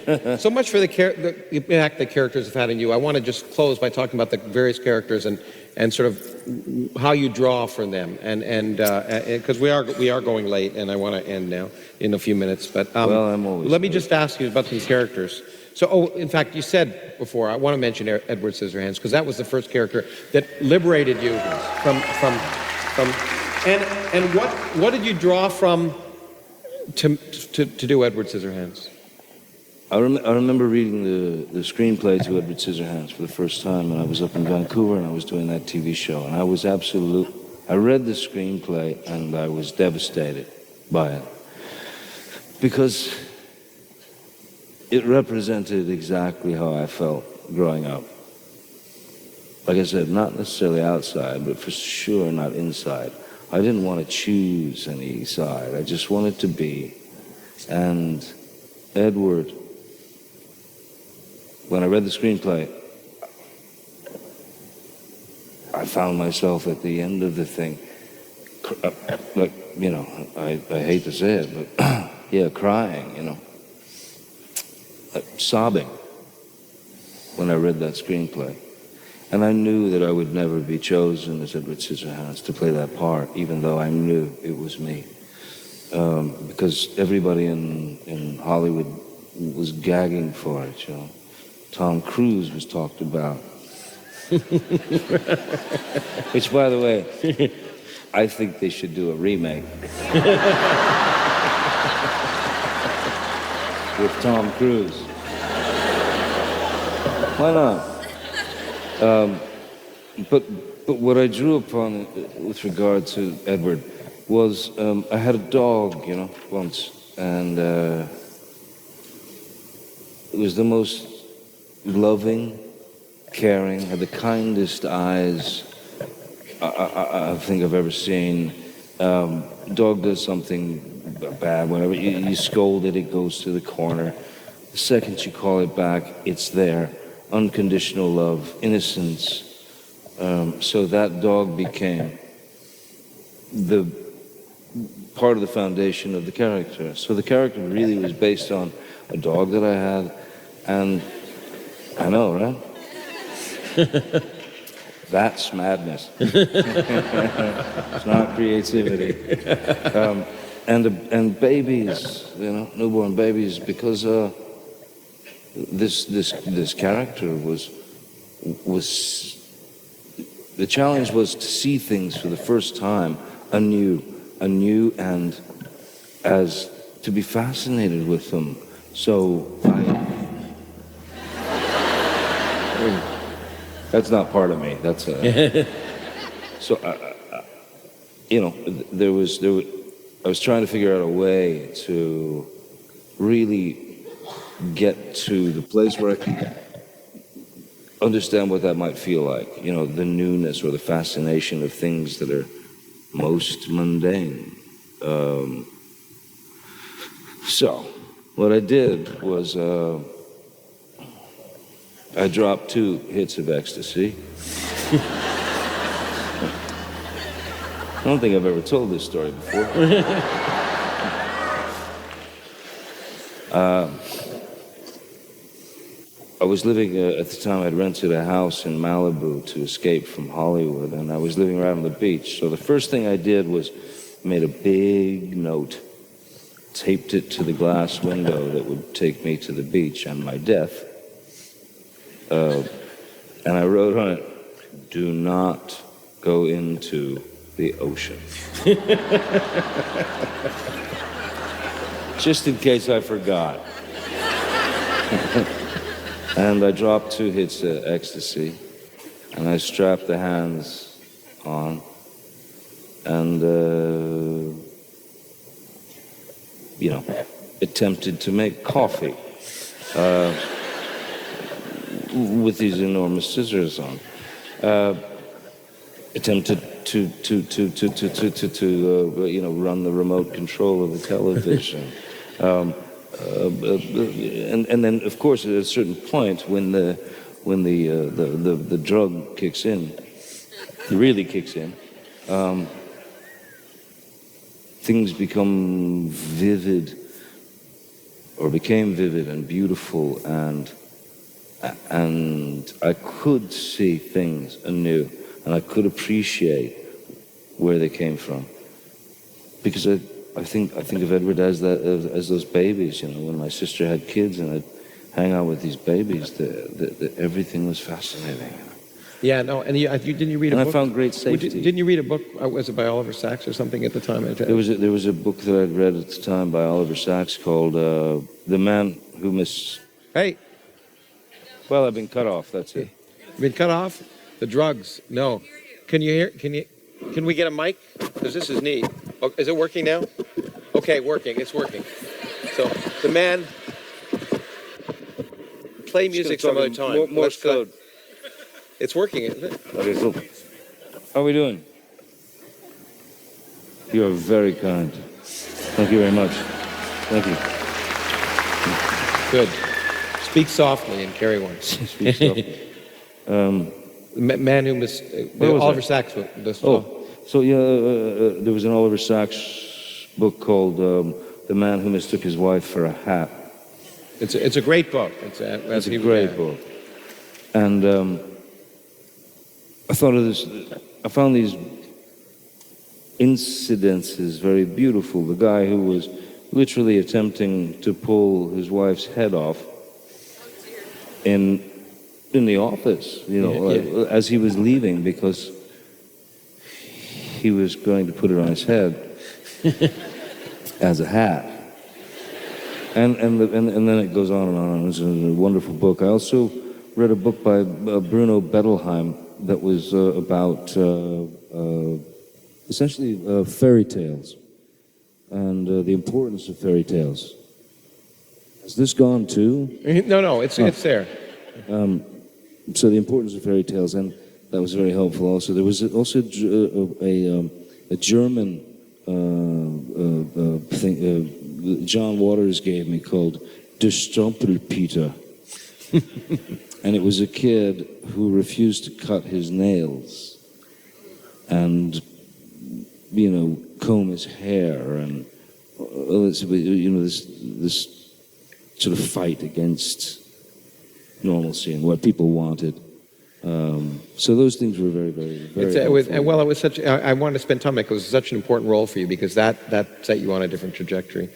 So much for the impact the characters have had on you. I want to just close by talking about the various characters and sort of how you draw from them, and because we are going late, and I want to end now in a few minutes. But well, I'm always let me late. just ask you about these characters. So, in fact, you said before, I want to mention Edward Scissorhands, because that was the first character that liberated you from and what did you draw from to do Edward Scissorhands? I remember reading the screenplay to Edward Scissorhands for the first time when I was up in Vancouver and I was doing that TV show. And I read the screenplay and I was devastated by it. Because it represented exactly how I felt growing up. Like I said, not necessarily outside, but for sure not inside. I didn't want to choose any side. I just wanted to be. And Edward, when I read the screenplay, I found myself at the end of the thing, like, you know, I hate to say it, but yeah, crying, you know, like sobbing when I read that screenplay. And I knew that I would never be chosen as Edward Scissorhands to play that part, even though I knew it was me. Because everybody in Hollywood was gagging for it, you know. Tom Cruise was talked about. Which, by the way, I think they should do a remake. With Tom Cruise. Why not? But what I drew upon with regard to Edward was I had a dog, you know, once, and it was the most loving, caring, had the kindest eyes I think I've ever seen. Dog does something bad, whenever you scold it, it goes to the corner. The second you call it back, it's there. Unconditional love, innocence. So that dog became the part of the foundation of the character. So the character really was based on a dog that I had, and I know, right? That's madness. It's not creativity. And babies, you know, newborn babies, because this character was the challenge was to see things for the first time anew, and as to be fascinated with them. So that's not part of me. That's so you know, I was trying to figure out a way to really get to the place where I could understand what that might feel like, you know, the newness or the fascination of things that are most mundane. So what I did was I dropped 2 hits of Ecstasy. I don't think I've ever told this story before. I was living, at the time I'd rented a house in Malibu to escape from Hollywood, and I was living right on the beach. So the first thing I did was made a big note, taped it to the glass window that would take me to the beach on my death. And I wrote on it, "Do not go into the ocean." Just in case I forgot. And I dropped 2 hits of Ecstasy, and I strapped the hands on, and, you know, attempted to make coffee with these enormous scissors on. Attempted to you know, run the remote control of the television. And then, of course, at a certain point, when the drug kicks in, really kicks in, things become vivid or became vivid and beautiful, and I could see things anew, and I could appreciate where they came from, because I think of Edward as as those babies. You know, when my sister had kids and I'd hang out with these babies, everything was fascinating. Yeah, no, and you didn't you read a And book? I found great safety. Didn't you read a book? Was it by Oliver Sacks or something at the time? There was a book that I'd read at the time by Oliver Sacks called "The Man Who Mis." Hey, Well, I've been cut off. That's it. been cut off? The drugs? No. Can you hear? Can we get a mic? Because this is neat. Oh, is it working now? Okay, working. It's working. So the man. Play music some other time. Morse code. It's working, isn't it? Okay, cool. How are we doing? You are very kind. Thank you very much. Thank you. Good. Speak softly and carry on. Speak softly. Man who was Oliver Sacks. So yeah, there was an Oliver Sacks book called "The Man Who Mistook His Wife for a Hat." It's a great book. It's a great book. And I thought of this. I found these incidences very beautiful. The guy who was literally attempting to pull his wife's head off in the office, you know, as he was leaving, because he was going to put it on his head as a hat. And then it goes on and on. It was a wonderful book. I also read a book by Bruno Bettelheim that was about essentially fairy tales and the importance of fairy tales. Has this gone too? No, it's there. So the importance of fairy tales, and that was very helpful. Also, there was also a German thing John Waters gave me called Der Strumpelpeter. And it was a kid who refused to cut his nails and, you know, comb his hair, and you know, this sort of fight against normalcy and what people wanted. So those things were very, very, very it was such. I wanted to spend time because it was such an important role for you, because that set you on a different trajectory.